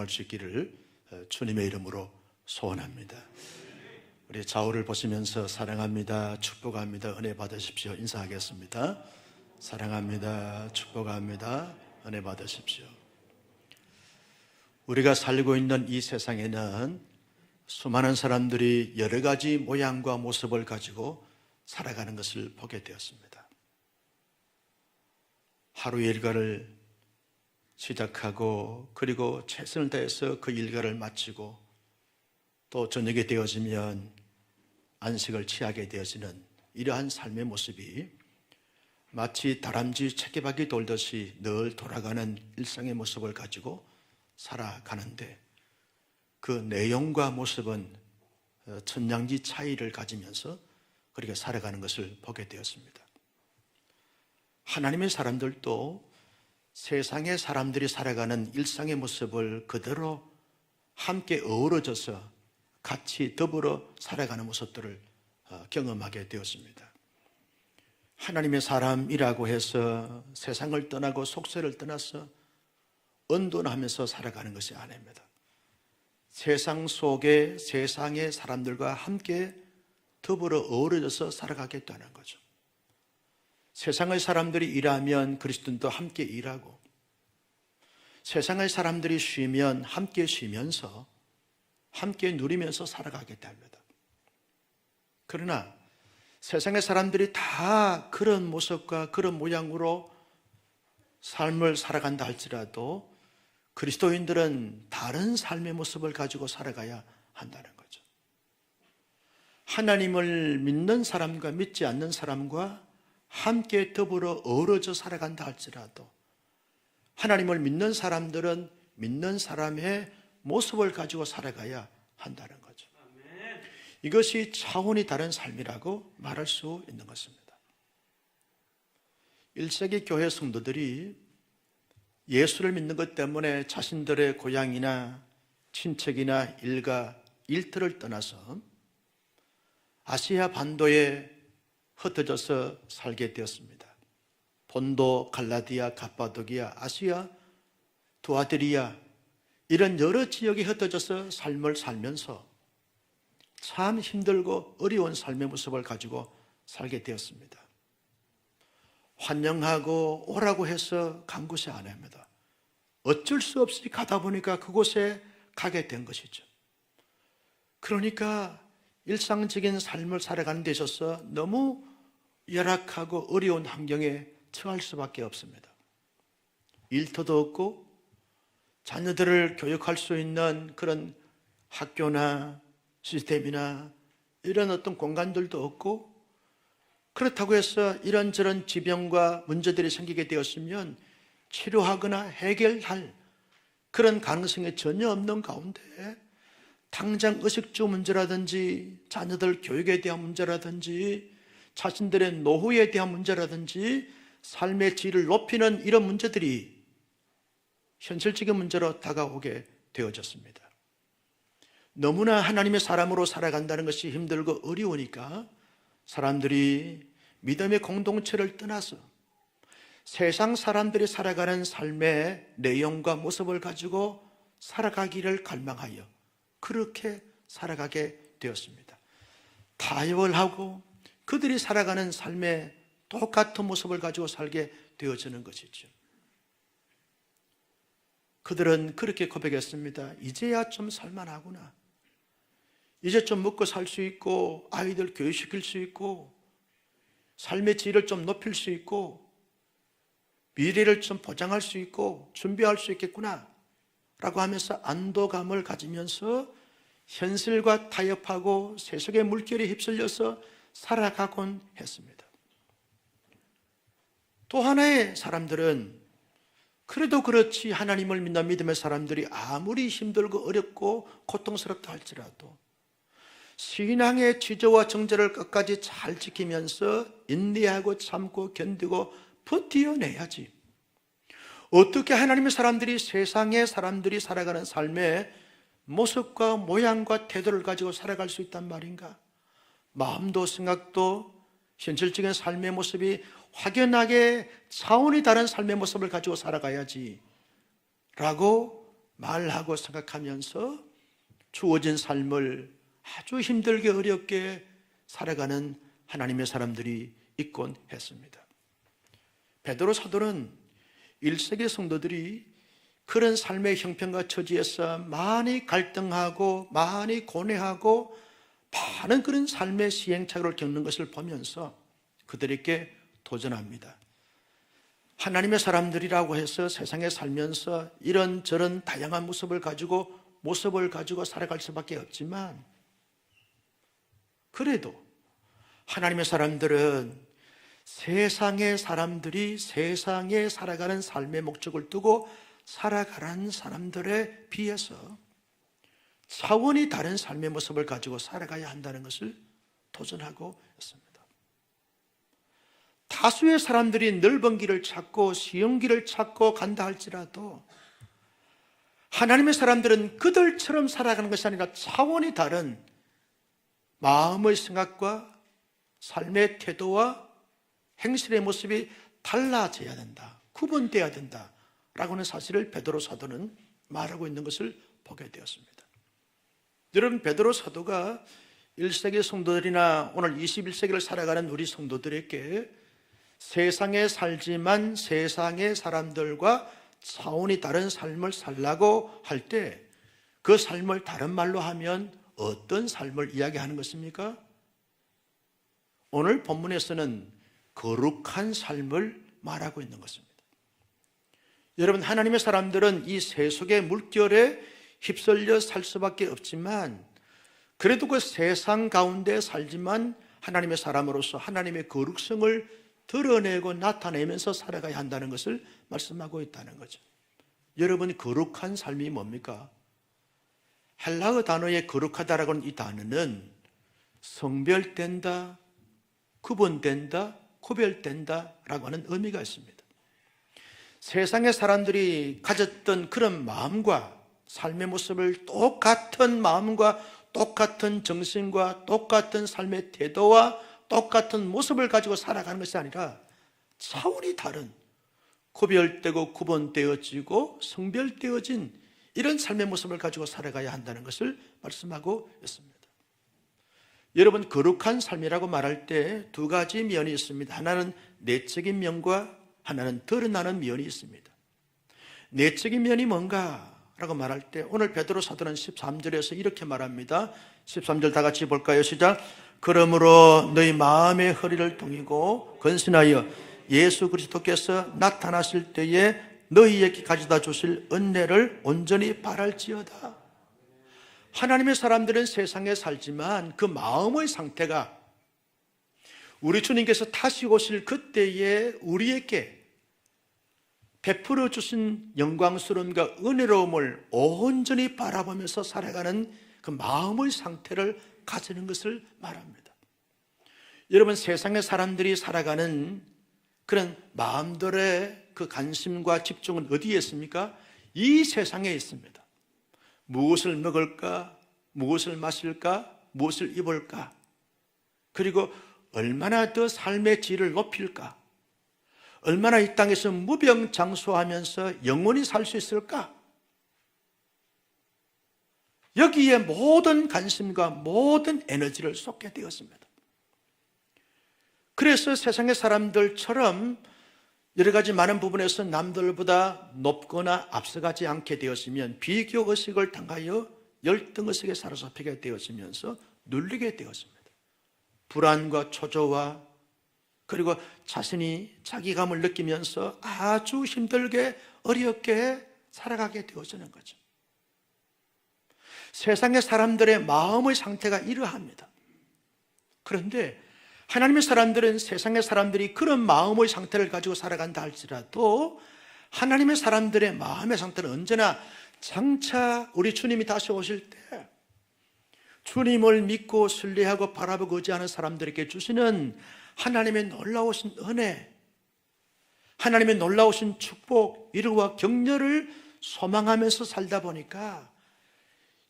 살아갈 수 있기를 주님의 이름으로 소원합니다. 우리 좌우를 보시면서 사랑합니다, 축복합니다, 은혜 받으십시오 인사하겠습니다. 사랑합니다, 축복합니다, 은혜 받으십시오. 우리가 살고 있는 이 세상에는 수많은 사람들이 여러 가지 모양과 모습을 가지고 살아가는 것을 보게 되었습니다. 하루의 일과를 시작하고 그리고 최선을 다해서 그 일과를 마치고 또 저녁이 되어지면 안식을 취하게 되어지는 이러한 삶의 모습이 마치 다람쥐 채개바퀴 돌듯이 늘 돌아가는 일상의 모습을 가지고 살아가는데 그 내용과 모습은 천냥지 차이를 가지면서 그렇게 살아가는 것을 보게 되었습니다. 하나님의 사람들도 세상의 사람들이 살아가는 일상의 모습을 그대로 함께 어우러져서 같이 더불어 살아가는 모습들을 경험하게 되었습니다. 하나님의 사람이라고 해서 세상을 떠나고 속세를 떠나서 언돈하면서 살아가는 것이 아닙니다. 세상 속에 세상의 사람들과 함께 더불어 어우러져서 살아가겠다는 거죠. 세상의 사람들이 일하면 그리스도인도 함께 일하고, 세상의 사람들이 쉬면 함께 쉬면서 함께 누리면서 살아가겠다 합니다. 그러나 세상의 사람들이 다 그런 모습과 그런 모양으로 삶을 살아간다 할지라도 그리스도인들은 다른 삶의 모습을 가지고 살아가야 한다는 거죠. 하나님을 믿는 사람과 믿지 않는 사람과 함께 더불어 어우러져 살아간다 할지라도 하나님을 믿는 사람들은 믿는 사람의 모습을 가지고 살아가야 한다는 거죠. 이것이 차원이 다른 삶이라고 말할 수 있는 것입니다. 1세기 교회 성도들이 예수를 믿는 것 때문에 자신들의 고향이나 친척이나 일가, 일터를 떠나서 아시아 반도에 흩어져서 살게 되었습니다. 본도, 갈라디아, 갑바도기아, 아시아, 두아드리아 이런 여러 지역에 흩어져서 삶을 살면서 참 힘들고 어려운 삶의 모습을 가지고 살게 되었습니다. 환영하고 오라고 해서 간 곳이 아닙니다. 어쩔 수 없이 가다 보니까 그곳에 가게 된 것이죠. 그러니까 일상적인 삶을 살아가는 데 있어서 너무 열악하고 어려운 환경에 처할 수밖에 없습니다. 일터도 없고 자녀들을 교육할 수 있는 그런 학교나 시스템이나 이런 어떤 공간들도 없고, 그렇다고 해서 이런저런 지병과 문제들이 생기게 되었으면 치료하거나 해결할 그런 가능성이 전혀 없는 가운데 당장 의식주 문제라든지 자녀들 교육에 대한 문제라든지 자신들의 노후에 대한 문제라든지 삶의 질을 높이는 이런 문제들이 현실적인 문제로 다가오게 되어졌습니다. 너무나 하나님의 사람으로 살아간다는 것이 힘들고 어려우니까 사람들이 믿음의 공동체를 떠나서 세상 사람들이 살아가는 삶의 내용과 모습을 가지고 살아가기를 갈망하여 그렇게 살아가게 되었습니다. 타협을 그들이 살아가는 삶의 똑같은 모습을 가지고 살게 되어지는 것이죠. 그들은 그렇게 고백했습니다. 이제야 좀 살만하구나. 이제 좀 먹고 살 수 있고 아이들 교육시킬 수 있고 삶의 질을 좀 높일 수 있고 미래를 좀 보장할 수 있고 준비할 수 있겠구나 라고 하면서 안도감을 가지면서 현실과 타협하고 세속의 물결에 휩쓸려서 살아가곤 했습니다. 또 하나의 사람들은 그래도 그렇지 하나님을 믿는 믿음의 사람들이 아무리 힘들고 어렵고 고통스럽다 할지라도 신앙의 지조와 정절을 끝까지 잘 지키면서 인내하고 참고 견디고 버텨내야지. 어떻게 하나님의 사람들이 세상의 사람들이 살아가는 삶의 모습과 모양과 태도를 가지고 살아갈 수 있단 말인가? 마음도 생각도 현실적인 삶의 모습이 확연하게 차원이 다른 삶의 모습을 가지고 살아가야지 라고 말하고 생각하면서 주어진 삶을 아주 힘들게 어렵게 살아가는 하나님의 사람들이 있곤 했습니다. 베드로 사도는 1세기 성도들이 그런 삶의 형편과 처지에서 많이 갈등하고 많이 고뇌하고 많은 그런 삶의 시행착오를 겪는 것을 보면서 그들에게 도전합니다. 하나님의 사람들이라고 해서 세상에 살면서 이런저런 다양한 모습을 가지고 살아갈 수밖에 없지만, 그래도 하나님의 사람들은 세상의 사람들이 세상에 살아가는 삶의 목적을 두고 살아가는 사람들에 비해서 차원이 다른 삶의 모습을 가지고 살아가야 한다는 것을 도전하고 있습니다. 다수의 사람들이 넓은 길을 찾고 쉬운 길을 찾고 간다 할지라도 하나님의 사람들은 그들처럼 살아가는 것이 아니라 차원이 다른 마음의 생각과 삶의 태도와 행실의 모습이 달라져야 된다, 구분되어야 된다라고 하는 사실을 베드로 사도는 말하고 있는 것을 보게 되었습니다. 여러분, 베드로 사도가 1세기 성도들이나 오늘 21세기를 살아가는 우리 성도들에게 세상에 살지만 세상의 사람들과 차원이 다른 삶을 살라고 할 때 그 삶을 다른 말로 하면 어떤 삶을 이야기하는 것입니까? 오늘 본문에서는 거룩한 삶을 말하고 있는 것입니다. 여러분, 하나님의 사람들은 이 세속의 물결에 휩쓸려 살 수밖에 없지만 그래도 그 세상 가운데 살지만 하나님의 사람으로서 하나님의 거룩성을 드러내고 나타내면서 살아가야 한다는 것을 말씀하고 있다는 거죠. 여러분, 거룩한 삶이 뭡니까? 헬라어 단어의 거룩하다라고 하는 이 단어는 성별된다, 구분된다, 구별된다 라고 하는 의미가 있습니다. 세상의 사람들이 가졌던 그런 마음과 삶의 모습을 똑같은 마음과 똑같은 정신과 똑같은 삶의 태도와 똑같은 모습을 가지고 살아가는 것이 아니라 차원이 다른, 구별되고 구분되어지고 성별되어진 이런 삶의 모습을 가지고 살아가야 한다는 것을 말씀하고 있습니다. 여러분, 거룩한 삶이라고 말할 때 두 가지 면이 있습니다. 하나는 내적인 면과 하나는 드러나는 면이 있습니다. 내적인 면이 뭔가? 라고 말할 때 오늘 베드로 사도는 13절에서 이렇게 말합니다. 13절 다 같이 볼까요? 시작. 그러므로 너희 마음의 허리를 동이고 근신하여 예수 그리스도께서 나타나실 때에 너희에게 가져다 주실 은혜를 온전히 바랄지어다. 하나님의 사람들은 세상에 살지만 그 마음의 상태가 우리 주님께서 다시 오실 그때에 우리에게 베풀어 주신 영광스러움과 은혜로움을 온전히 바라보면서 살아가는 그 마음의 상태를 가지는 것을 말합니다. 여러분, 세상의 사람들이 살아가는 그런 마음들의 그 관심과 집중은 어디에 있습니까? 이 세상에 있습니다. 무엇을 먹을까? 무엇을 마실까? 무엇을 입을까? 그리고 얼마나 더 삶의 질을 높일까? 얼마나 이 땅에서 무병장수하면서 영원히 살 수 있을까? 여기에 모든 관심과 모든 에너지를 쏟게 되었습니다. 그래서 세상의 사람들처럼 여러 가지 많은 부분에서 남들보다 높거나 앞서가지 않게 되었으면 비교의식을 당하여 열등의식에 사로잡히게 되었으면서 눌리게 되었습니다. 불안과 초조와 그리고 자신이 자기감을 느끼면서 아주 힘들게 어렵게 살아가게 되어지는 거죠. 세상의 사람들의 마음의 상태가 이러합니다. 그런데 하나님의 사람들은 세상의 사람들이 그런 마음의 상태를 가지고 살아간다 할지라도 하나님의 사람들의 마음의 상태는 언제나 장차 우리 주님이 다시 오실 때 주님을 믿고 신뢰하고 바라보고 의지하는 사람들에게 주시는 하나님의 놀라우신 은혜, 하나님의 놀라우신 축복, 위로와 격려를 소망하면서 살다 보니까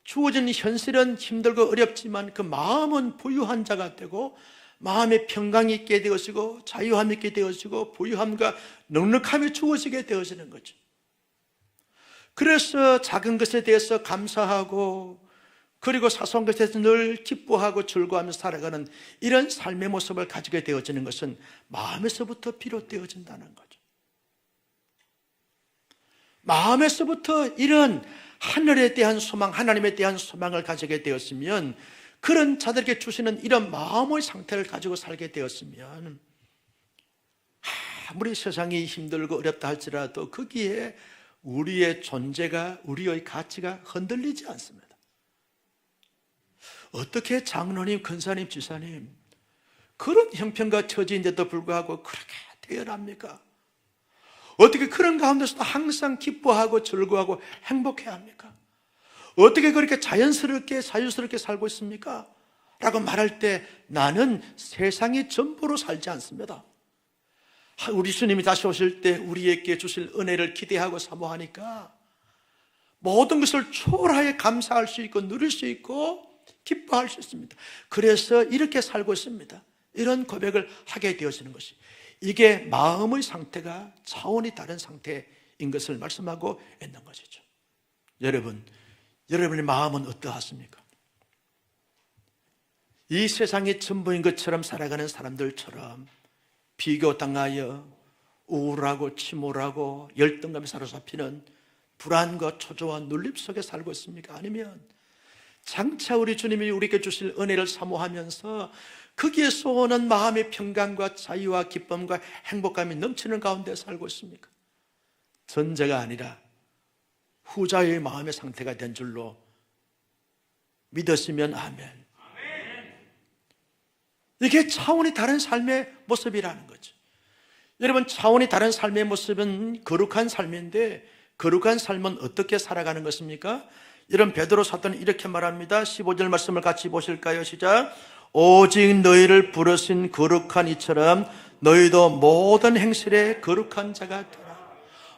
주어진 현실은 힘들고 어렵지만 그 마음은 부유한 자가 되고 마음의 평강이 있게 되어지고 자유함이 있게 되어지고 부유함과 넉넉함이 주어지게 되어지는 거죠. 그래서 작은 것에 대해서 감사하고 그리고 사소한 것에 대해서 늘 기뻐하고 즐거워하면서 살아가는 이런 삶의 모습을 가지게 되어지는 것은 마음에서부터 비롯되어진다는 거죠. 마음에서부터 이런 하늘에 대한 소망, 하나님에 대한 소망을 가지게 되었으면, 그런 자들에게 주시는 이런 마음의 상태를 가지고 살게 되었으면 아무리 세상이 힘들고 어렵다 할지라도 거기에 우리의 존재가, 우리의 가치가 흔들리지 않습니다. 어떻게 장로님, 권사님, 지사님 그런 형편과 처지인데도 불구하고 그렇게 대열합니까? 어떻게 그런 가운데서도 항상 기뻐하고 즐거워하고 행복해야 합니까? 어떻게 그렇게 자연스럽게 자유스럽게 살고 있습니까? 라고 말할 때 나는 세상이 전부로 살지 않습니다. 우리 주님이 다시 오실 때 우리에게 주실 은혜를 기대하고 사모하니까 모든 것을 초월하게 감사할 수 있고 누릴 수 있고 기뻐할 수 있습니다. 그래서 이렇게 살고 있습니다. 이런 고백을 하게 되어지는 것이, 이게 마음의 상태가 차원이 다른 상태인 것을 말씀하고 있는 것이죠. 여러분의 마음은 어떠하십니까? 이 세상이 전부인 것처럼 살아가는 사람들처럼 비교당하여 우울하고 침울하고 열등감에 사로잡히는 불안과 초조와 눌림 속에 살고 있습니까? 아니면 장차 우리 주님이 우리에게 주실 은혜를 사모하면서 거기에서 오는 마음의 평강과 자유와 기쁨과 행복감이 넘치는 가운데 살고 있습니까? 전제가 아니라 후자의 마음의 상태가 된 줄로 믿으시면 아멘. 이게 차원이 다른 삶의 모습이라는 거죠. 여러분, 차원이 다른 삶의 모습은 거룩한 삶인데, 거룩한 삶은 어떻게 살아가는 것입니까? 여러분, 베드로 사도는 이렇게 말합니다. 15절 말씀을 같이 보실까요? 시작. 오직 너희를 부르신 거룩한 이처럼 너희도 모든 행실에 거룩한 자가 되라.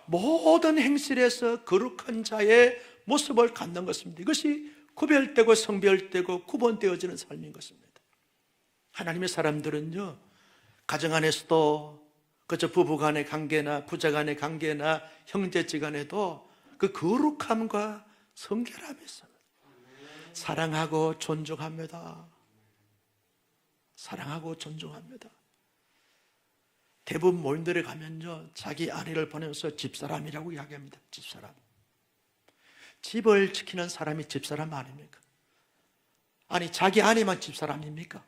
모든 행실에서 거룩한 자의 모습을 갖는 것입니다. 이것이 구별되고 성별되고 구분되어지는 삶인 것입니다. 하나님의 사람들은요, 가정 안에서도 그저 부부 간의 관계나 부자 간의 관계나 형제지간에도 그 거룩함과 성결함이 있습니다. 사랑하고 존중합니다. 사랑하고 존중합니다. 대부분 모임들에 가면요, 자기 아내를 보내면서 집사람이라고 이야기합니다. 집사람. 집을 지키는 사람이 집사람 아닙니까? 아니, 자기 아내만 집사람입니까?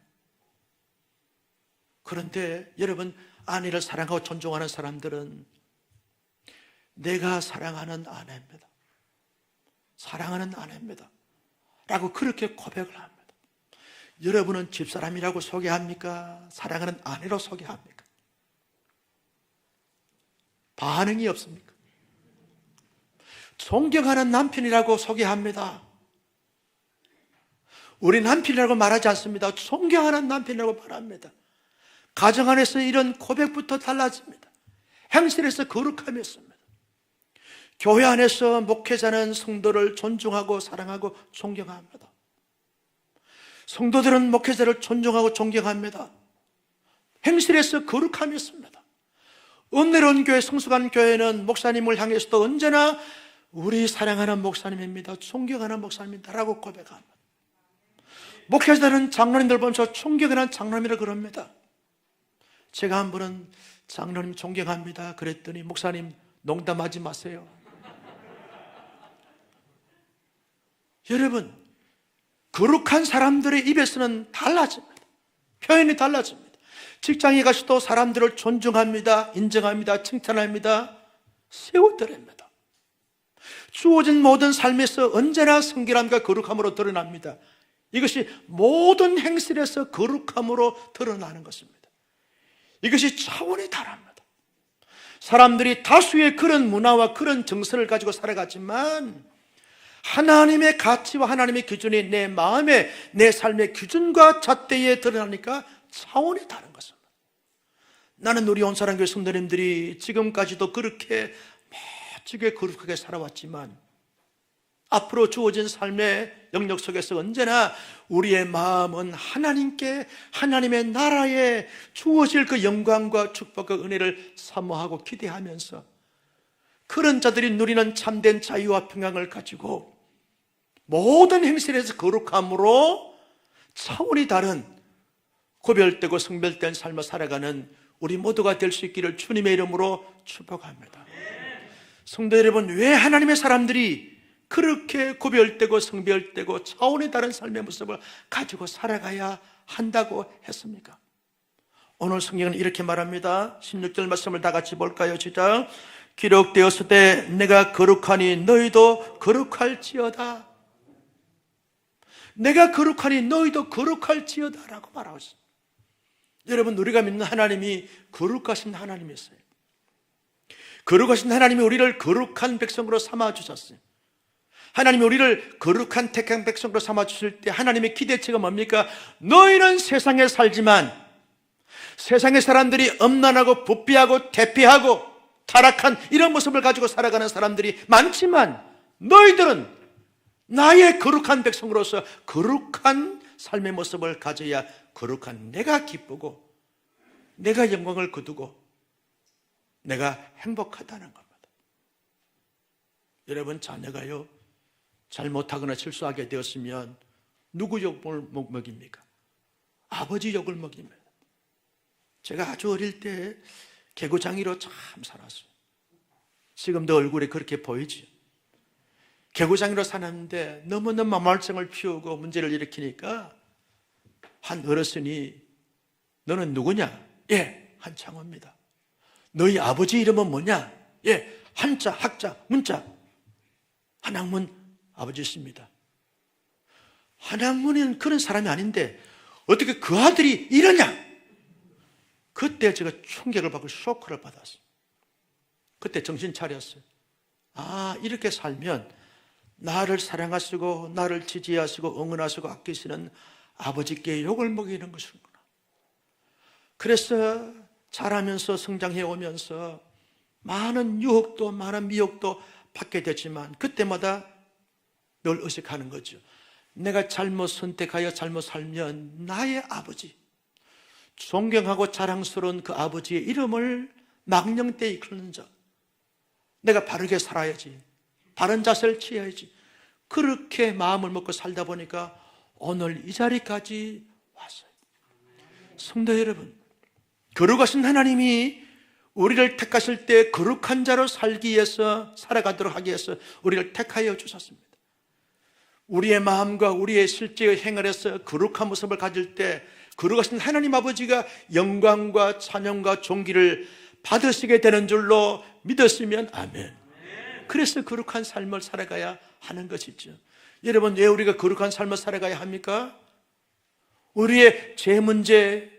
그런데 여러분, 아내를 사랑하고 존중하는 사람들은 내가 사랑하는 아내입니다. 사랑하는 아내입니다. 라고 그렇게 고백을 합니다. 여러분은 집사람이라고 소개합니까? 사랑하는 아내로 소개합니까? 반응이 없습니까? 존경하는 남편이라고 소개합니다. 우리 남편이라고 말하지 않습니다. 존경하는 남편이라고 말합니다. 가정 안에서 이런 고백부터 달라집니다. 행실에서 거룩함이 있습니다. 교회 안에서 목회자는 성도를 존중하고 사랑하고 존경합니다. 성도들은 목회자를 존중하고 존경합니다. 행실에서 거룩함이 있습니다. 은혜로운 교회, 성숙한 교회는 목사님을 향해서도 언제나 우리 사랑하는 목사님입니다, 존경하는 목사님입니다 라고 고백합니다. 목회자들은 장로님들 보면서 존경하는 장로님이라고 그럽니다. 제가 한 번은 장로님 존경합니다 그랬더니, 목사님 농담하지 마세요. 여러분, 거룩한 사람들의 입에서는 달라집니다. 표현이 달라집니다. 직장에 가서도 사람들을 존중합니다, 인정합니다, 칭찬합니다, 세워드립니다. 주어진 모든 삶에서 언제나 성결함과 거룩함으로 드러납니다. 이것이 모든 행실에서 거룩함으로 드러나는 것입니다. 이것이 차원이 다릅니다. 사람들이 다수의 그런 문화와 그런 정서를 가지고 살아가지만 하나님의 가치와 하나님의 기준이 내 마음에, 내 삶의 기준과 잣대에 드러나니까 차원이 다른 것입니다. 나는 우리 온사랑교회 성도님들이 지금까지도 그렇게 멋지게 거룩하게 살아왔지만 앞으로 주어진 삶의 영역 속에서 언제나 우리의 마음은 하나님께, 하나님의 나라에 주어질 그 영광과 축복과 은혜를 사모하고 기대하면서 그런 자들이 누리는 참된 자유와 평강을 가지고 모든 행실에서 거룩함으로 차원이 다른 구별되고 성별된 삶을 살아가는 우리 모두가 될 수 있기를 주님의 이름으로 축복합니다. 성도 여러분, 왜 하나님의 사람들이 그렇게 구별되고 성별되고 차원이 다른 삶의 모습을 가지고 살아가야 한다고 했습니까? 오늘 성경은 이렇게 말합니다. 16절 말씀을 다 같이 볼까요? 시작. 기록되었을 때 내가 거룩하니 너희도 거룩할지어다. 내가 거룩하니 너희도 거룩할지어다 라고 말하고 있습니다. 여러분, 우리가 믿는 하나님이 거룩하신 하나님이었어요. 거룩하신 하나님이 우리를 거룩한 백성으로 삼아주셨어요. 하나님이 우리를 거룩한 택한 백성으로 삼아주실 때 하나님의 기대치가 뭡니까? 너희는 세상에 살지만 세상의 사람들이 엄난하고 부패하고 대피하고 타락한 이런 모습을 가지고 살아가는 사람들이 많지만 너희들은 나의 거룩한 백성으로서 거룩한 삶의 모습을 가져야 거룩한 내가 기쁘고 내가 영광을 거두고 내가 행복하다는 겁니다. 여러분, 자녀가요 잘못하거나 실수하게 되었으면 누구 욕을 먹입니까? 아버지 욕을 먹입니다. 제가 아주 어릴 때 개구장이로 참 살았어요. 지금도 얼굴이 그렇게 보이지. 개구장이로 사는데 너무너무 말썽을 피우고 문제를 일으키니까 한 어르신이 너는 누구냐? 예, 한창호입니다. 너희 아버지 이름은 뭐냐? 예, 한자, 학자, 문자. 한학문 아버지십니다. 한학문은 그런 사람이 아닌데 어떻게 그 아들이 이러냐? 그때 제가 충격을 받고 쇼크를 받았어요. 그때 정신 차렸어요. 아, 이렇게 살면 나를 사랑하시고 나를 지지하시고 응원하시고 아끼시는 아버지께 욕을 먹이는 것이구나. 그래서 자라면서 성장해 오면서 많은 유혹도 많은 미혹도 받게 됐지만 그때마다 늘 의식하는 거죠. 내가 잘못 선택하여 잘못 살면 나의 아버지, 존경하고 자랑스러운 그 아버지의 이름을 망령되이 이끄는 자, 내가 바르게 살아야지, 바른 자세를 취해야지, 그렇게 마음을 먹고 살다 보니까 오늘 이 자리까지 왔어요. 성도 여러분, 거룩하신 하나님이 우리를 택하실 때 거룩한 자로 살기 위해서, 살아가도록 하기 위해서 우리를 택하여 주셨습니다. 우리의 마음과 우리의 실제의 행을에서 거룩한 모습을 가질 때 거룩하신 하나님 아버지가 영광과 찬양과 존귀를 받으시게 되는 줄로 믿었으면 아멘. 그래서 거룩한 삶을 살아가야 하는 것이죠. 여러분, 왜 우리가 거룩한 삶을 살아가야 합니까? 우리의 죄 문제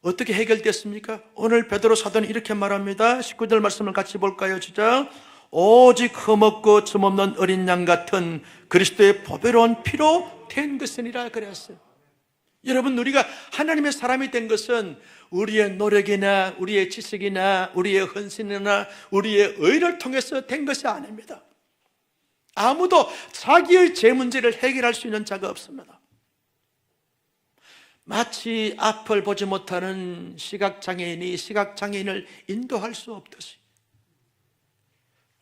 어떻게 해결됐습니까? 오늘 베드로 사도는 이렇게 말합니다. 19절 말씀을 같이 볼까요? 시작. 오직 흠없고 줌없는 어린 양 같은 그리스도의 보배로운 피로 된 것이니라 그랬어요. 여러분, 우리가 하나님의 사람이 된 것은 우리의 노력이나 우리의 지식이나 우리의 헌신이나 우리의 의를 통해서 된 것이 아닙니다. 아무도 자기의 죄 문제를 해결할 수 있는 자가 없습니다. 마치 앞을 보지 못하는 시각장애인이 시각장애인을 인도할 수 없듯이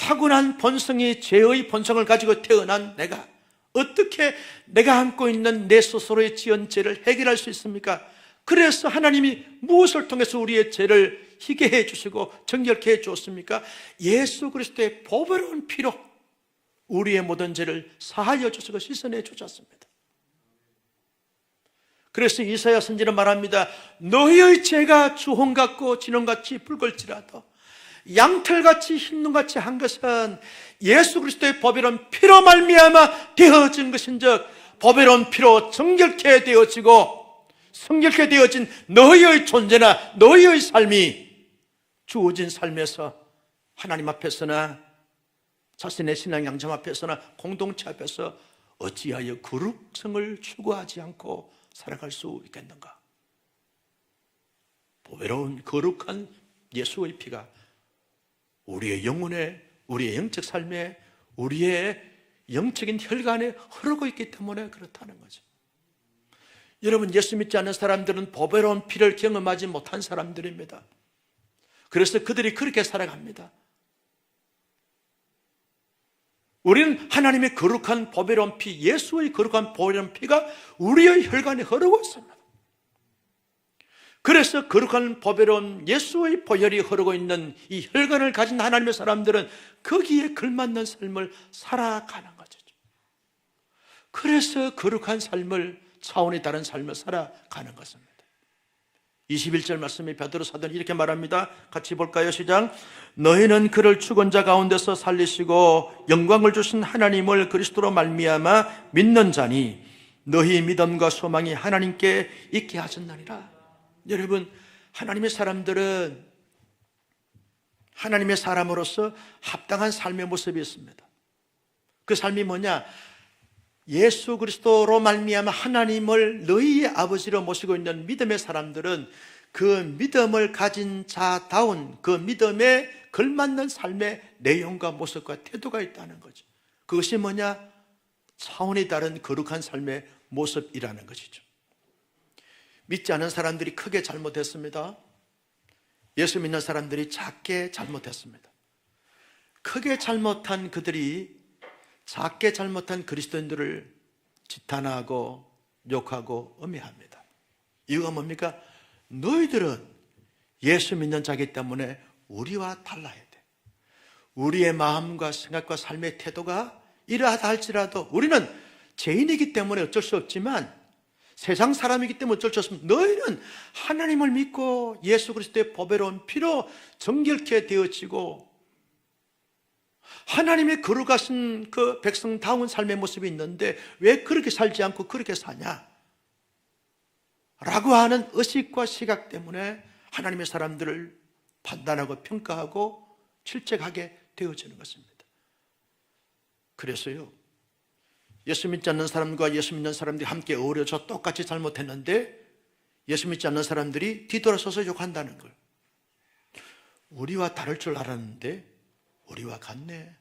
타고난 본성이 죄의 본성을 가지고 태어난 내가 어떻게 내가 안고 있는 내 스스로의 지은 죄를 해결할 수 있습니까? 그래서 하나님이 무엇을 통해서 우리의 죄를 희게 해주시고 정결케 해주었습니까? 예수 그리스도의 보배로운 피로 우리의 모든 죄를 사하여 주시고 씻어내 주셨습니다. 그래서 이사야 선지는 말합니다. 너희의 죄가 주홍 같고 진홍같이 붉을지라도 양털같이 흰눈같이 한 것은 예수 그리스도의 보배로운 피로 말미암아 되어진 것인즉 보배로운 피로 정결케 되어지고 성결케 되어진 너희의 존재나 너희의 삶이 주어진 삶에서 하나님 앞에서나 자신의 신앙 양심 앞에서나 공동체 앞에서 어찌하여 거룩성을 추구하지 않고 살아갈 수 있겠는가? 보배로운 거룩한 예수의 피가 우리의 영혼에, 우리의 영적 삶에, 우리의 영적인 혈관에 흐르고 있기 때문에 그렇다는 거죠. 여러분, 예수 믿지 않는 사람들은 보배로운 피를 경험하지 못한 사람들입니다. 그래서 그들이 그렇게 살아갑니다. 우리는 하나님의 거룩한 보배로운 피, 예수의 거룩한 보배로운 피가 우리의 혈관에 흐르고 있습니다. 그래서 거룩한 보배로운 예수의 보혈이 흐르고 있는 이 혈관을 가진 하나님의 사람들은 거기에 걸맞는 삶을 살아가는 거죠. 그래서 거룩한 삶을, 차원이 다른 삶을 살아가는 것입니다. 21절 말씀에 베드로 사도는 이렇게 말합니다. 같이 볼까요? 시작. 너희는 그를 죽은 자 가운데서 살리시고 영광을 주신 하나님을 그리스도로 말미암아 믿는 자니 너희 믿음과 소망이 하나님께 있게 하셨나니라. 여러분, 하나님의 사람들은 하나님의 사람으로서 합당한 삶의 모습이 있습니다. 그 삶이 뭐냐? 예수 그리스도로 말미암아 하나님을 너희의 아버지로 모시고 있는 믿음의 사람들은 그 믿음을 가진 자다운 그 믿음에 걸맞는 삶의 내용과 모습과 태도가 있다는 거죠. 그것이 뭐냐? 차원이 다른 거룩한 삶의 모습이라는 것이죠. 믿지 않은 사람들이 크게 잘못했습니다. 예수 믿는 사람들이 작게 잘못했습니다. 크게 잘못한 그들이 작게 잘못한 그리스도인들을 지탄하고 욕하고 음해합니다. 이유가 뭡니까? 너희들은 예수 믿는 자이기 때문에 우리와 달라야 돼. 우리의 마음과 생각과 삶의 태도가 이러하다 할지라도 우리는 죄인이기 때문에 어쩔 수 없지만, 세상 사람이기 때문에 어쩔 수 없습니다. 너희는 하나님을 믿고 예수 그리스도의 보배로운 피로 정결케 되어지고 하나님의 거룩하신 그 백성다운 삶의 모습이 있는데 왜 그렇게 살지 않고 그렇게 사냐? 라고 하는 의식과 시각 때문에 하나님의 사람들을 판단하고 평가하고 질책하게 되어지는 것입니다. 그래서요, 예수 믿지 않는 사람과 예수 믿는 사람들이 함께 어우러져 똑같이 잘못했는데 예수 믿지 않는 사람들이 뒤돌아서서 욕한다는 걸. 우리와 다를 줄 알았는데 우리와 같네.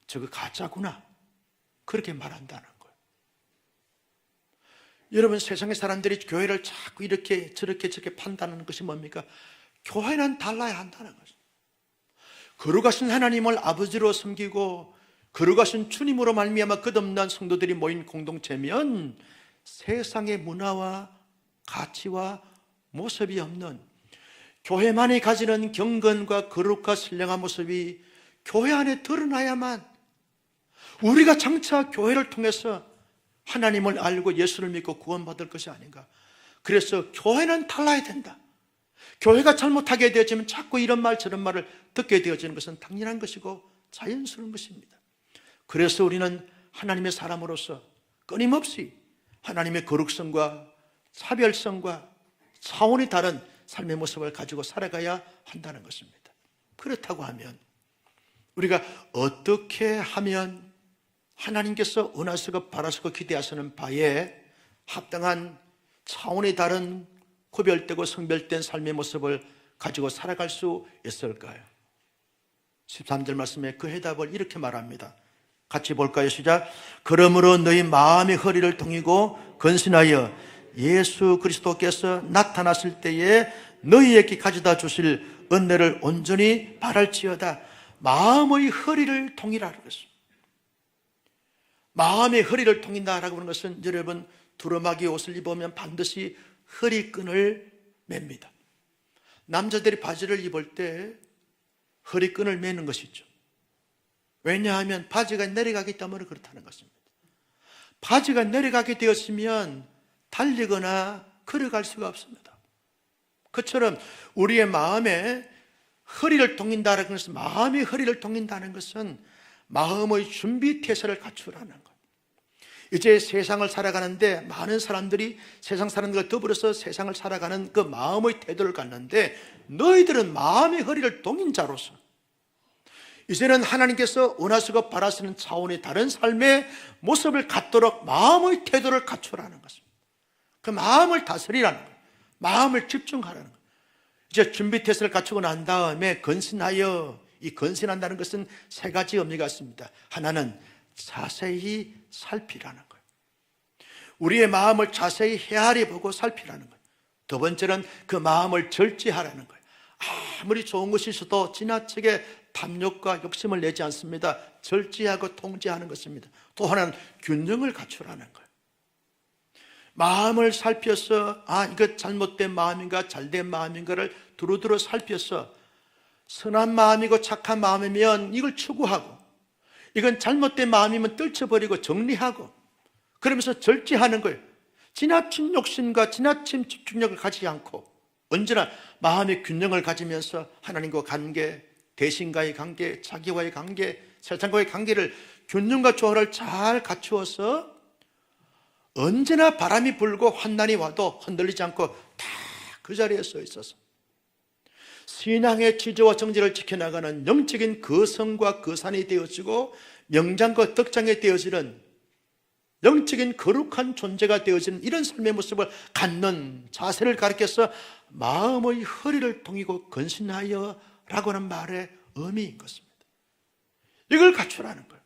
저거 가짜구나. 그렇게 말한다는 거예요. 여러분, 세상의 사람들이 교회를 자꾸 이렇게 저렇게 판단하는 것이 뭡니까? 교회는 달라야 한다는 거죠. 거룩하신 하나님을 아버지로 섬기고 거룩하신 주님으로 말미암아 끝없는 성도들이 모인 공동체면 세상의 문화와 가치와 모습이 없는 교회만이 가지는 경건과 거룩과 신령한 모습이 교회 안에 드러나야만 우리가 장차 교회를 통해서 하나님을 알고 예수를 믿고 구원받을 것이 아닌가. 그래서 교회는 달라야 된다. 교회가 잘못하게 되어지면 자꾸 이런 말 저런 말을 듣게 되어지는 것은 당연한 것이고 자연스러운 것입니다. 그래서 우리는 하나님의 사람으로서 끊임없이 하나님의 거룩성과 차별성과 차원이 다른 삶의 모습을 가지고 살아가야 한다는 것입니다. 그렇다고 하면 우리가 어떻게 하면 하나님께서 원하시고 바라시고 기대하시는 바에 합당한 차원이 다른 구별되고 성별된 삶의 모습을 가지고 살아갈 수 있을까요? 13절 말씀에 그 해답을 이렇게 말합니다. 같이 볼까요? 시작. 그러므로 너희 마음의 허리를 동이고 건신하여 예수 그리스도께서 나타났을 때에 너희에게 가져다 주실 은혜를 온전히 바랄지어다. 마음의 허리를 동이라는 것입니다. 마음의 허리를 동인다라고 하는 것은 여러분, 두루마기 옷을 입으면 반드시 허리끈을 맵니다. 남자들이 바지를 입을 때 허리끈을 매는 것이죠. 왜냐하면 바지가 내려가기 때문에 그렇다는 것입니다. 바지가 내려가게 되었으면 달리거나 걸어갈 수가 없습니다. 그처럼 우리의 마음에 허리를 동인다는 것은, 마음의 허리를 동인다는 것은 마음의 준비 태세를 갖추라는 것. 이제 세상을 살아가는데 많은 사람들이 세상 사람들과 더불어서 세상을 살아가는 그 마음의 태도를 갖는데, 너희들은 마음의 허리를 동인 자로서 이제는 하나님께서 원하시고 바라시는 차원의 다른 삶의 모습을 갖도록 마음의 태도를 갖추라는 것입니다. 그 마음을 다스리라는 거예요. 마음을 집중하라는 거예요. 이제 준비 태세를 갖추고 난 다음에 건신하여, 이 건신한다는 것은 세 가지 의미가 있습니다. 하나는 자세히 살피라는 거예요. 우리의 마음을 자세히 헤아려 보고 살피라는 거예요. 두 번째는 그 마음을 절제하라는 거예요. 아무리 좋은 것이 있어도 지나치게 탐욕과 욕심을 내지 않습니다. 절제하고 통제하는 것입니다. 또 하나는 균형을 갖추라는 거예요. 마음을 살펴서 이거 잘못된 마음인가 잘된 마음인가를 두루두루 살펴서 선한 마음이고 착한 마음이면 이걸 추구하고, 이건 잘못된 마음이면 떨쳐버리고 정리하고, 그러면서 절제하는 거예요. 지나친 욕심과 지나친 집중력을 가지지 않고 언제나 마음의 균형을 가지면서 하나님과 관계, 대신과의 관계, 자기와의 관계, 세상과의 관계를 균형과 조화를 잘 갖추어서 언제나 바람이 불고 환난이 와도 흔들리지 않고 다 그 자리에 서 있어서 신앙의 지조와 정제를 지켜나가는 영적인 거성과 거산이 되어지고 명장과 덕장이 되어지는 영적인 거룩한 존재가 되어지는 이런 삶의 모습을 갖는 자세를 가르쳐서 마음의 허리를 동이고 건신하여 라고 하는 말의 의미인 것입니다. 이걸 갖추라는 거예요.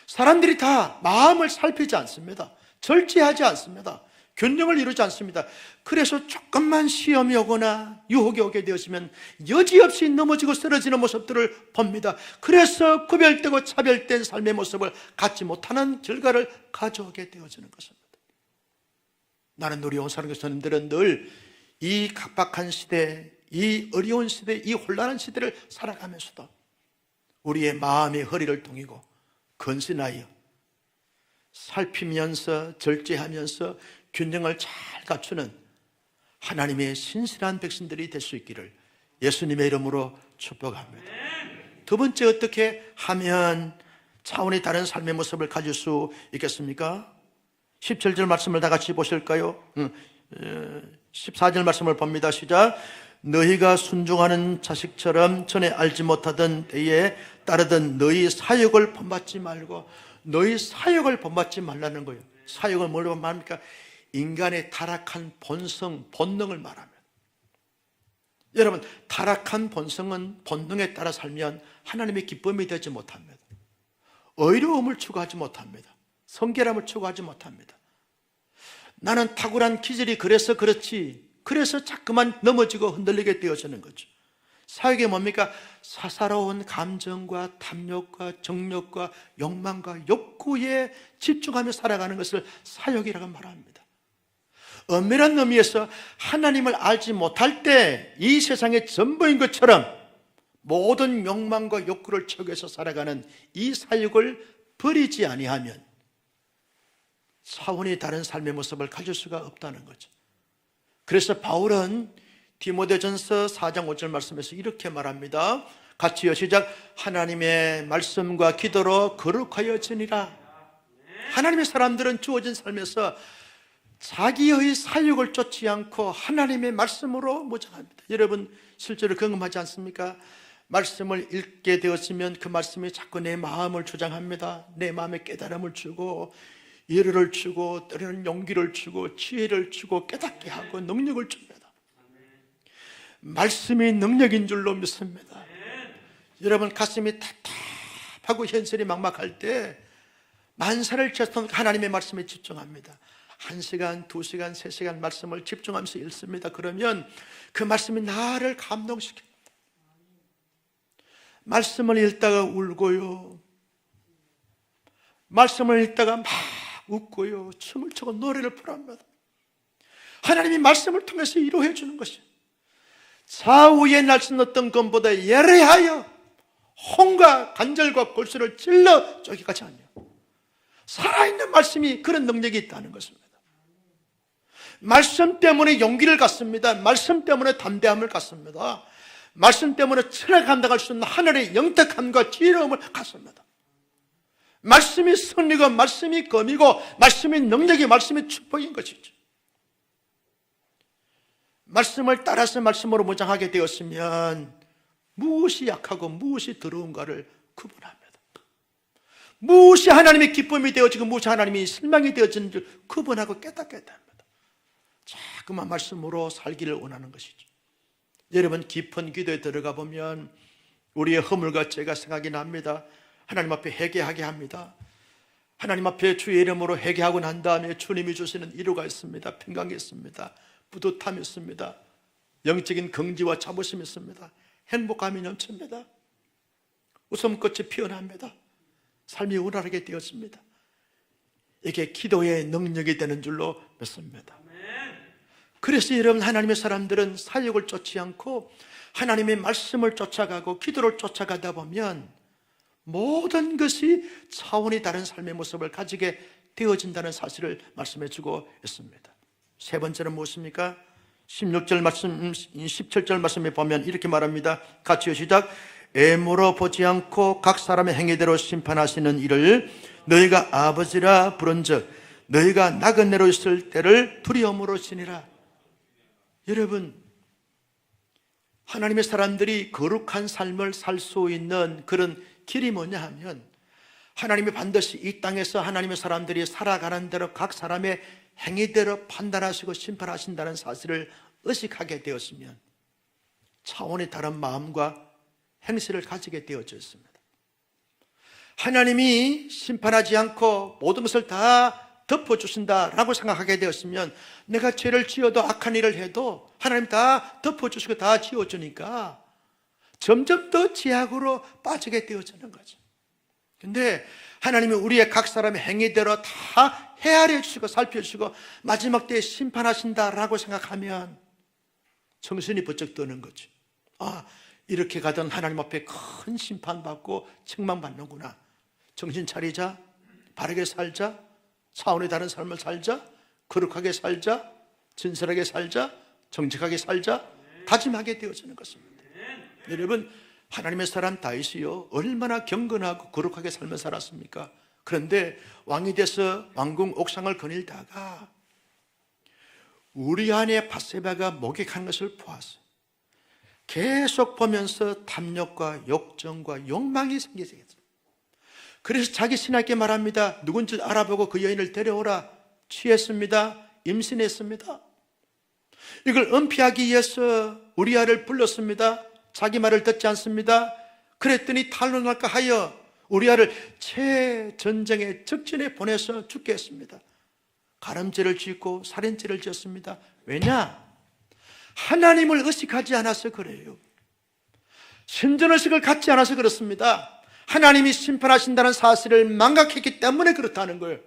사람들이 다 마음을 살피지 않습니다. 절제하지 않습니다. 균형을 이루지 않습니다. 그래서 조금만 시험이 오거나 유혹이 오게 되었으면 여지없이 넘어지고 쓰러지는 모습들을 봅니다. 그래서 구별되고 차별된 삶의 모습을 갖지 못하는 결과를 가져오게 되어지는 것입니다. 나는 우리 온사랑교회 선생님들은 늘 이 각박한 시대, 이 어려운 시대, 이 혼란한 시대를 살아가면서도 우리의 마음의 허리를 동이고 건신하여 살피면서 절제하면서 균형을 잘 갖추는 하나님의 신실한 백성들이 될 수 있기를 예수님의 이름으로 축복합니다. 두 번째, 어떻게 하면 차원이 다른 삶의 모습을 가질 수 있겠습니까? 17절 말씀을 다 같이 보실까요? 14절 말씀을 봅니다. 시작. 너희가 순종하는 자식처럼 전에 알지 못하던 때에 따르던 너희 사역을 본받지 말고, 너희 사역을 본받지 말라는 거예요. 사역을 뭘로 말합니까? 인간의 타락한 본성, 본능을 말합니다. 여러분, 타락한 본성은 본능에 따라 살면 하나님의 기쁨이 되지 못합니다. 의로움을 추구하지 못합니다. 성결함을 추구하지 못합니다. 나는 탁월한 기질이 그래서 그렇지, 그래서 자꾸만 넘어지고 흔들리게 되어지는 거죠. 사역이 뭡니까? 사사로운 감정과 탐욕과 정욕과 욕망과 욕구에 집중하며 살아가는 것을 사역이라고 말합니다. 엄밀한 의미에서 하나님을 알지 못할 때 이 세상의 전부인 것처럼 모든 욕망과 욕구를 채우기위해서 살아가는 이 사역을 버리지 아니하면 차원이 다른 삶의 모습을 가질 수가 없다는 거죠. 그래서 바울은 디모데전서 4장 5절 말씀에서 이렇게 말합니다. 같이요, 시작. 하나님의 말씀과 기도로 거룩하여지니라. 하나님의 사람들은 주어진 삶에서 자기의 사역을 쫓지 않고 하나님의 말씀으로 무장합니다. 여러분 실제로 경험하지 않습니까? 말씀을 읽게 되었으면 그 말씀이 자꾸 내 마음을 주장합니다. 내 마음에 깨달음을 주고 위로를 주고 때로는 용기를 주고 지혜를 주고 깨닫게 하고 능력을 줍니다. 말씀이 능력인 줄로 믿습니다. 여러분 가슴이 답답하고 현실이 막막할 때 만사를 채웠던 하나님의 말씀에 집중합니다. 1시간, 2시간, 3시간 말씀을 집중하면서 읽습니다. 그러면 그 말씀이 나를 감동시킵니다. 말씀을 읽다가 울고요, 말씀을 읽다가 막 웃고요, 춤을 추고 노래를 부릅니다. 하나님이 말씀을 통해서 위로해 주는 것이에요. 좌우에 날씬었던 것보다 예래하여 홍과 간절과 골수를 찔러 쪼개까지 하며 살아있는 말씀이 그런 능력이 있다는 것입니다. 말씀 때문에 용기를 갖습니다. 말씀 때문에 담대함을 갖습니다. 말씀 때문에 천을 감당할 수 있는 하늘의 영특함과 지혜로움을 갖습니다. 말씀이 승리고 말씀이 검이고 말씀이 능력이 말씀이 축복인 것이죠. 말씀을 따라서 말씀으로 무장하게 되었으면 무엇이 약하고 무엇이 더러운가를 구분합니다. 무엇이 하나님의 기쁨이 되어지고 무엇이 하나님의 실망이 되어지는 줄 구분하고 깨닫게 됩니다. 자꾸만 말씀으로 살기를 원하는 것이죠. 여러분 깊은 기도에 들어가 보면 우리의 허물과 죄가 생각이 납니다. 하나님 앞에 회개하게 합니다. 하나님 앞에 주의 이름으로 회개하고 난 다음에 주님이 주시는 위로가 있습니다. 평강이 있습니다. 뿌듯함이 있습니다. 영적인 긍지와 자부심이 있습니다. 행복감이 넘칩니다. 웃음꽃이 피어납니다. 삶이 우러나게 되었습니다. 이게 기도의 능력이 되는 줄로 믿습니다. 그래서 여러분, 하나님의 사람들은 사역을 쫓지 않고 하나님의 말씀을 쫓아가고 기도를 쫓아가다 보면 모든 것이 차원이 다른 삶의 모습을 가지게 되어진다는 사실을 말씀해 주고 있습니다. 세 번째는 무엇입니까? 16절 말씀, 17절 말씀에 보면 이렇게 말합니다. 같이요, 시작. 애물어 보지 않고 각 사람의 행위대로 심판하시는 이를 너희가 아버지라 부른즉 너희가 나그네로 있을 때를 두려움으로 지니라. 여러분, 하나님의 사람들이 거룩한 삶을 살 수 있는 그런 길이 뭐냐 하면, 하나님이 반드시 이 땅에서 하나님의 사람들이 살아가는 대로 각 사람의 행위대로 판단하시고 심판하신다는 사실을 의식하게 되었으면 차원이 다른 마음과 행실을 가지게 되어져 있습니다. 하나님이 심판하지 않고 모든 것을 다 덮어주신다라고 생각하게 되었으면, 내가 죄를 지어도 악한 일을 해도 하나님 다 덮어주시고 다 지어주니까 점점 더 죄악으로 빠지게 되어지는 거죠. 근데 하나님이 우리의 각 사람의 행위대로 다 헤아려 주시고 살펴주시고 마지막 때에 심판하신다라고 생각하면 정신이 번쩍 뜨는 거죠. 아, 이렇게 가던 하나님 앞에 큰 심판받고 책망받는구나. 정신 차리자, 바르게 살자, 차원이 다른 삶을 살자, 거룩하게 살자, 진실하게 살자, 정직하게 살자, 다짐하게 되어지는 것입니다. 여러분, 하나님의 사람 다윗이요, 얼마나 경건하고 거룩하게 삶을 살았습니까? 그런데 왕이 돼서 왕궁 옥상을 거닐다가 우리아의 밧세바가 목욕하는 것을 보았어요. 계속 보면서 탐욕과 욕정과 욕망이 생기게 됐어요. 그래서 자기 신하에게 말합니다. 누군지 알아보고 그 여인을 데려오라. 취했습니다. 임신했습니다. 이걸 은폐하기 위해서 우리아를 불렀습니다. 자기 말을 듣지 않습니다. 그랬더니 탄론할까 하여 우리아를 최전쟁의 적진에 보내서 죽게 했습니다. 가늠죄를 짓고 살인죄를 지었습니다. 왜냐? 하나님을 의식하지 않아서 그래요. 신전의식을 갖지 않아서 그렇습니다. 하나님이 심판하신다는 사실을 망각했기 때문에 그렇다는 거예요.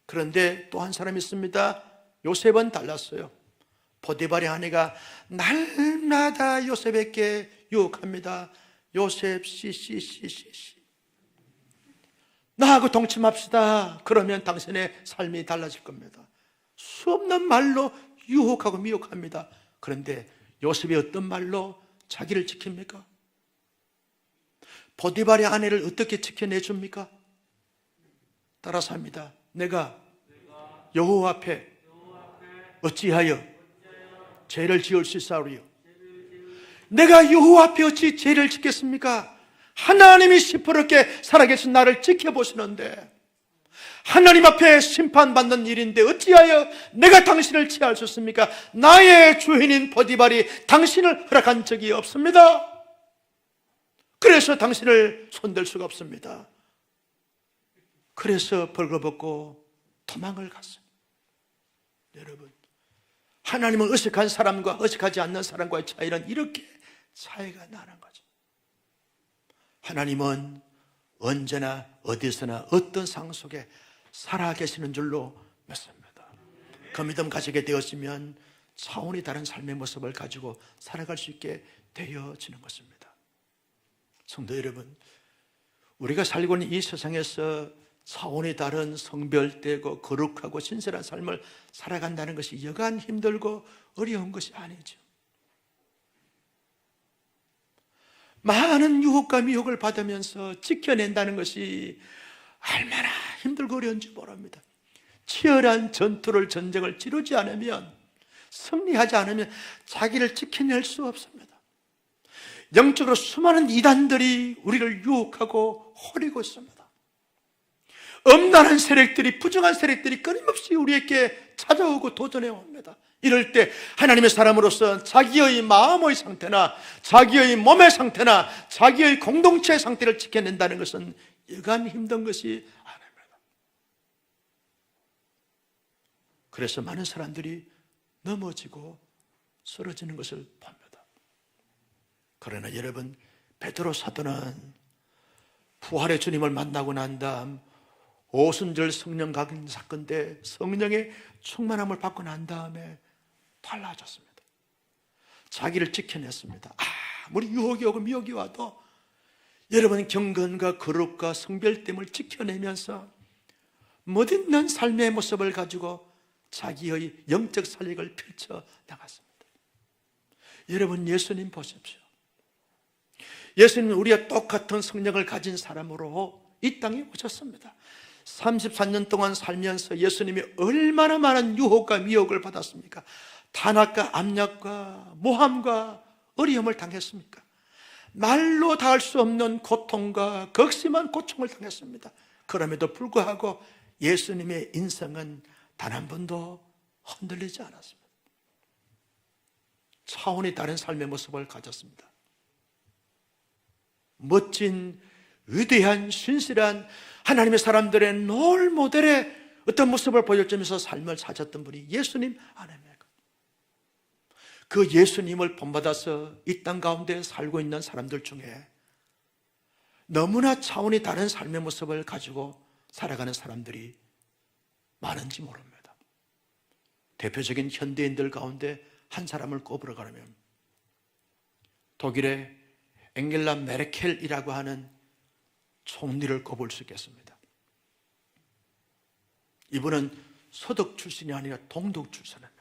그런데 또 한 사람이 있습니다. 요셉은 달랐어요. 보디발의 아내가 날마다 요셉에게 유혹합니다. 요셉 씨씨씨씨, 나하고 동침합시다. 그러면 당신의 삶이 달라질 겁니다. 수없는 말로 유혹하고 미혹합니다. 그런데 요셉이 어떤 말로 자기를 지킵니까? 보디발의 아내를 어떻게 지켜내줍니까? 따라서 합니다. 내가 여호와 앞에 어찌하여 죄를 지을 수 있사오리요? 내가 여호와 앞에 어찌 죄를 짓겠습니까? 하나님이 시퍼렇게 살아계신 나를 지켜보시는데, 하나님 앞에 심판받는 일인데 어찌하여 내가 당신을 취할 수 있습니까? 나의 주인인 보디발이 당신을 허락한 적이 없습니다. 그래서 당신을 손댈 수가 없습니다. 그래서 벌거벗고 도망을 갔습니다. 여러분, 하나님을 의식한 사람과 의식하지 않는 사람과의 차이는 이렇게 차이가 나는 거죠. 하나님은 언제나 어디서나 어떤 상황 속에 살아계시는 줄로 믿습니다. 그 믿음 가지게 되었으면 차원이 다른 삶의 모습을 가지고 살아갈 수 있게 되어지는 것입니다. 성도 여러분, 우리가 살고 있는 이 세상에서 차원이 다른 성별되고 거룩하고 신실한 삶을 살아간다는 것이 여간 힘들고 어려운 것이 아니죠. 많은 유혹과 미혹을 받으면서 지켜낸다는 것이 얼마나 힘들고 어려운지 모릅니다. 치열한 전쟁을 치르지 않으면, 승리하지 않으면 자기를 지켜낼 수 없습니다. 영적으로 수많은 이단들이 우리를 유혹하고 허리고 있습니다. 엄난한 세력들이, 부정한 세력들이 끊임없이 우리에게 찾아오고 도전해 옵니다. 이럴 때 하나님의 사람으로서 자기의 마음의 상태나 자기의 몸의 상태나 자기의 공동체의 상태를 지켜낸다는 것은 여간 힘든 것이 아닙니다. 그래서 많은 사람들이 넘어지고 쓰러지는 것을 봅니다. 그러나 여러분, 베드로 사도는 부활의 주님을 만나고 난 다음 오순절 성령 각인 사건 때 성령의 충만함을 받고 난 다음에 달라졌습니다. 자기를 지켜냈습니다. 아무리 유혹이 오고 미혹이 와도 여러분, 경건과 거룩과 성별됨을 지켜내면서 멋있는 삶의 모습을 가지고 자기의 영적 살력을 펼쳐 나갔습니다. 여러분, 예수님 보십시오. 예수님은 우리와 똑같은 성령을 가진 사람으로 이 땅에 오셨습니다. 34년 동안 살면서 예수님이 얼마나 많은 유혹과 미혹을 받았습니까? 탄압과 압력과 모함과 어려움을 당했습니까? 말로 다 할 수 없는 고통과 극심한 고통을 당했습니다. 그럼에도 불구하고 예수님의 인생은 단 한 번도 흔들리지 않았습니다. 차원이 다른 삶의 모습을 가졌습니다. 멋진, 위대한, 신실한 하나님의 사람들의 롤 모델의 어떤 모습을 보여주면서 삶을 사셨던 분이 예수님 아닙니까? 그 예수님을 본받아서 이 땅 가운데 살고 있는 사람들 중에 너무나 차원이 다른 삶의 모습을 가지고 살아가는 사람들이 많은지 모릅니다. 대표적인 현대인들 가운데 한 사람을 꼽으라면 독일의 앵겔라 메르켈이라고 하는 총리를 꼽을 수 있겠습니다. 이분은 서독 출신이 아니라 동독 출신입니다.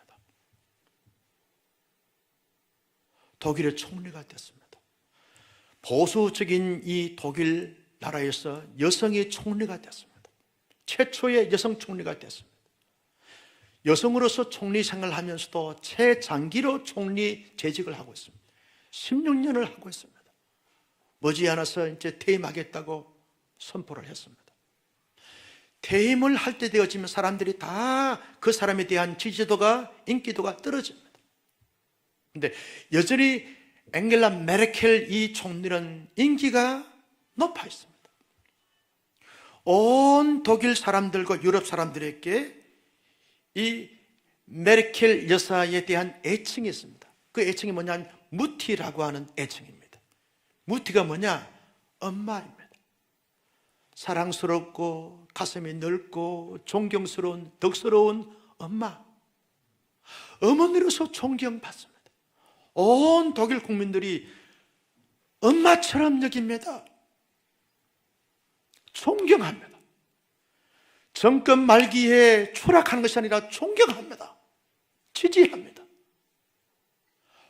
독일의 총리가 됐습니다. 보수적인 이 독일 나라에서 여성이 총리가 됐습니다. 최초의 여성 총리가 됐습니다. 여성으로서 총리 생활을 하면서도 최장기로 총리 재직을 하고 있습니다. 16년을 하고 있습니다. 머지않아서 이제 퇴임하겠다고 선포를 했습니다. 퇴임을 할 때 되어지면 사람들이 다 그 사람에 대한 지지도가, 인기도가 떨어집니다. 그런데 여전히 앵겔라 메르켈 이 총리는 인기가 높아 있습니다. 온 독일 사람들과 유럽 사람들에게 이 메르켈 여사에 대한 애칭이 있습니다. 그 애칭이 뭐냐면 무티라고 하는 애칭입니다. 무티가 뭐냐? 엄마입니다. 사랑스럽고 가슴이 넓고 존경스러운, 덕스러운 엄마. 어머니로서 존경받습니다. 온 독일 국민들이 엄마처럼 여깁니다. 존경합니다. 정권 말기에 추락하는 것이 아니라 존경합니다. 지지합니다.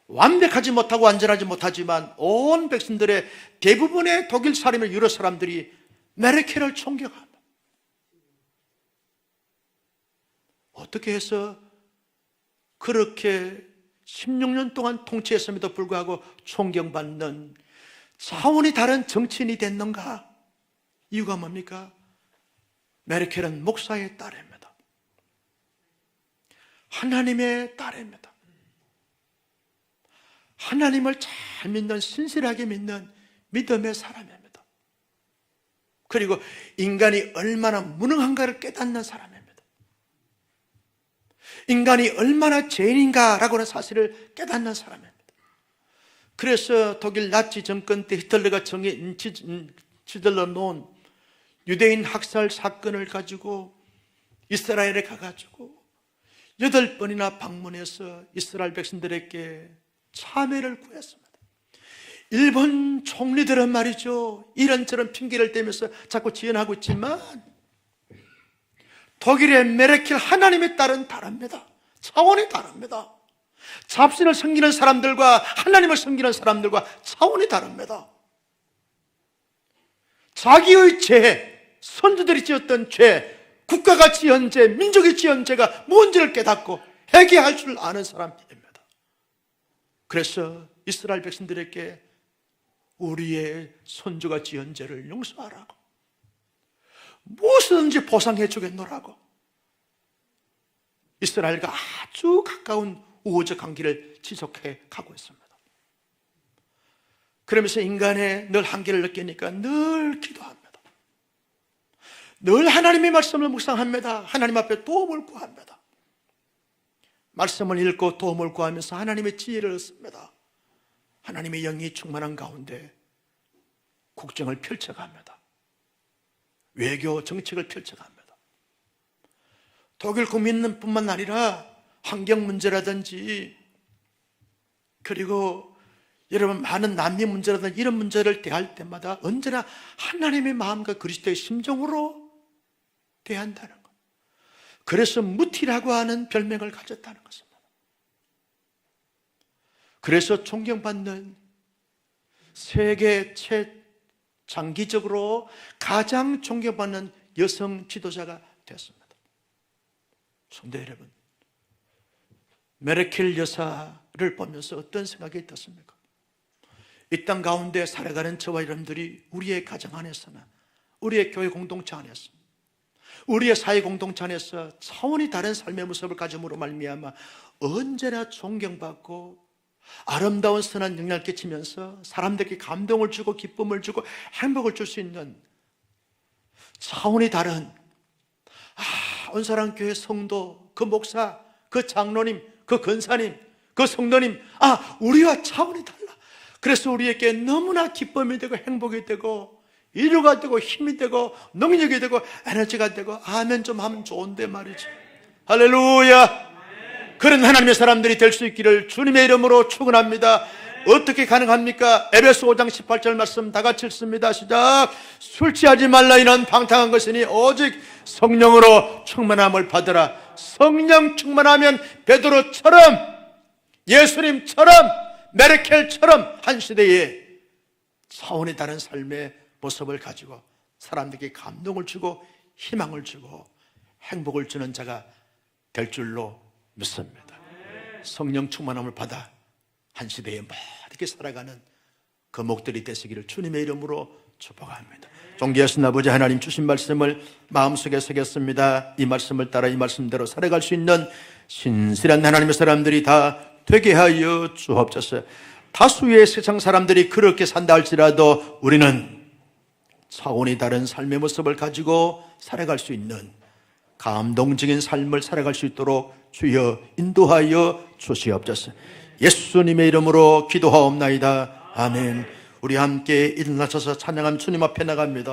완벽하지 못하고 완전하지 못하지만 온 백성들의 대부분의 독일 사람의 유럽 사람들이 메르켈을 존경합니다. 어떻게 해서 그렇게 16년 동안 통치했음에도 불구하고 존경받는 차원이 다른 정치인이 됐는가? 이유가 뭡니까? 메르켈은 목사의 딸입니다. 하나님의 딸입니다. 하나님을 잘 믿는, 신실하게 믿는 믿음의 사람입니다. 그리고 인간이 얼마나 무능한가를 깨닫는 사람입니다. 인간이 얼마나 죄인인가라고 하는 사실을 깨닫는 사람입니다. 그래서 독일 나치 정권 때 히틀러가 지들러 놓은 유대인 학살 사건을 가지고 이스라엘에 가가지고 8번이나 방문해서 이스라엘 백성들에게 참회를 구했습니다. 일본 총리들은 말이죠, 이런저런 핑계를 대면서 자꾸 지연하고 있지만 독일의 메르켈 하나님의 딸은 다릅니다. 차원이 다릅니다. 잡신을 섬기는 사람들과 하나님을 섬기는 사람들과 차원이 다릅니다. 자기의 죄, 선조들이 지었던 죄, 국가가 지은 죄, 민족이 지은 죄가 뭔지를 깨닫고 회개할 줄 아는 사람입니다. 그래서 이스라엘 백성들에게 우리의 선조가 지은 죄를 용서하라고, 무엇이든지 보상해 주겠노라고 이스라엘과 아주 가까운 우호적 관계를 지속해 가고 있습니다. 그러면서 인간의 늘 한계를 느끼니까 늘 기도합니다. 늘 하나님의 말씀을 묵상합니다. 하나님 앞에 도움을 구합니다. 말씀을 읽고 도움을 구하면서 하나님의 지혜를 얻습니다. 하나님의 영이 충만한 가운데 국정을 펼쳐갑니다. 외교 정책을 펼쳐갑니다. 독일 국민뿐만 아니라 환경 문제라든지 그리고 여러분 많은 난민 문제라든지 이런 문제를 대할 때마다 언제나 하나님의 마음과 그리스도의 심정으로 대한다는 것. 그래서 무티라고 하는 별명을 가졌다는 것입니다. 그래서 존경받는 세계 장기적으로 가장 존경받는 여성 지도자가 됐습니다. 성도 여러분, 메르켈 여사를 보면서 어떤 생각이 떴습니까? 이 땅 가운데 살아가는 저와 여러분들이 우리의 가정 안에서나 우리의 교회 공동체 안에서 우리의 사회 공동체 안에서 차원이 다른 삶의 모습을 가짐으로 말미암아 언제나 존경받고 아름다운 선한 영향을 끼치면서 사람들에게 감동을 주고 기쁨을 주고 행복을 줄 수 있는 차원이 다른 온사랑교회 성도, 그 목사, 그 장로님, 그 권사님, 그 성도님, 우리와 차원이 달라. 그래서 우리에게 너무나 기쁨이 되고 행복이 되고 위로가 되고 힘이 되고 능력이 되고 에너지가 되고 아멘 좀 하면 좋은데 말이죠. 할렐루야. 그런 하나님의 사람들이 될 수 있기를 주님의 이름으로 축원합니다. 어떻게 가능합니까? 에베소 5장 18절 말씀 다 같이 읽습니다. 시작. 술 취하지 말라. 이는 방탕한 것이니 오직 성령으로 충만함을 받으라. 성령 충만하면 베드로처럼 예수님처럼 메르켈처럼 한 시대에 차원이 다른 삶의 모습을 가지고 사람들에게 감동을 주고 희망을 주고 행복을 주는 자가 될 줄로 믿습니다. 성령 충만함을 받아 한 시대에 멋있게 살아가는 그 목들이 되시기를 주님의 이름으로 축복합니다. 존귀하신 아버지 하나님, 주신 말씀을 마음속에 새겼습니다. 이 말씀을 따라 이 말씀대로 살아갈 수 있는 신실한 하나님의 사람들이 다 되게 하여 주옵소서. 다수의 세상 사람들이 그렇게 산다 할지라도 우리는 차원이 다른 삶의 모습을 가지고 살아갈 수 있는 감동적인 삶을 살아갈 수 있도록 주여 인도하여 주시옵소서. 예수님의 이름으로 기도하옵나이다. 아멘. 우리 함께 일어나셔서 찬양하며 주님 앞에 나갑니다.